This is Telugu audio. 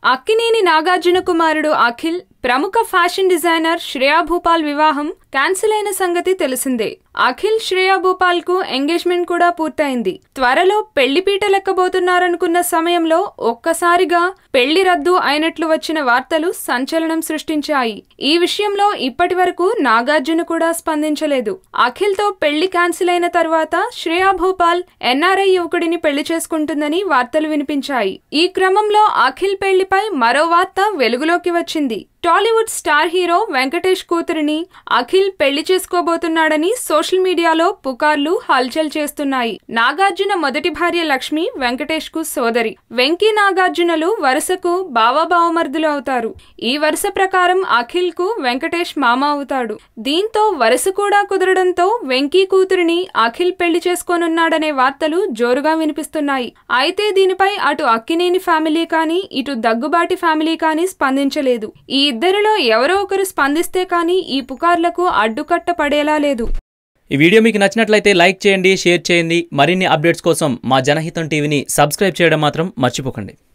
అక్కినేని నాగార్జున కుమారుడు అఖిల్ ప్రముఖ ఫ్యాషన్ డిజైనర్ శ్రేయా భూపాల్ వివాహం క్యాన్సిల్ అయిన సంగతి తెలిసిందే. అఖిల్ శ్రేయా భూపాల్ కు ఎంగేజ్మెంట్ కూడా పూర్తయింది. త్వరలో పెళ్లిపీట లెక్కబోతున్నారనుకున్న సమయంలో ఒక్కసారిగా పెళ్లి రద్దు అయినట్లు వచ్చిన వార్తలు సంచలనం సృష్టించాయి. ఈ విషయంలో ఇప్పటి వరకు నాగార్జున కూడా స్పందించలేదు. అఖిల్ తో పెళ్లి క్యాన్సిల్ అయిన తర్వాత శ్రేయా భూపాల్ ఎన్ఆర్ఐ యువకుడిని పెళ్లి చేసుకుంటుందని వార్తలు వినిపించాయి. ఈ క్రమంలో అఖిల్ పెళ్లిపై మరో వార్త వెలుగులోకి వచ్చింది. టాలీవుడ్ స్టార్ హీరో వెంకటేష్ కూతురిని అఖిల్ పెళ్లి చేసుకోబోతున్నాడని సోషల్ మీడియాలో పుకార్లు హల్చల్ చేస్తున్నాయి. నాగార్జున మొదటి భార్య లక్ష్మి వెంకటేష్ కు సోదరి. వెంకీ నాగార్జునలు వరుసకు బావబావమర్దులు అవుతారు. ఈ వరుస ప్రకారం అఖిల్ కు వెంకటేష్ మామ అవుతాడు. దీంతో వరుస కూడా కుదరడంతో వెంకీ కూతురిని అఖిల్ పెళ్లి చేసుకోనున్నాడనే వార్తలు జోరుగా వినిపిస్తున్నాయి. అయితే దీనిపై అటు అక్కినేని ఫ్యామిలీ కానీ ఇటు దగ్గుబాటి ఫ్యామిలీ కానీ స్పందించలేదు. ఈ ఇద్దరిలో ఎవరో ఒకరు స్పందిస్తే కానీ ఈ పుకార్లకు అడ్డుకట్ట పడేలా లేదు. ఈ వీడియో మీకు నచ్చినట్లయితే లైక్ చేయండి, షేర్ చేయండి. మరిన్ని అప్డేట్స్ కోసం మా జనహితం టీవీని సబ్స్క్రైబ్ చేయడం మాత్రం మర్చిపోకండి.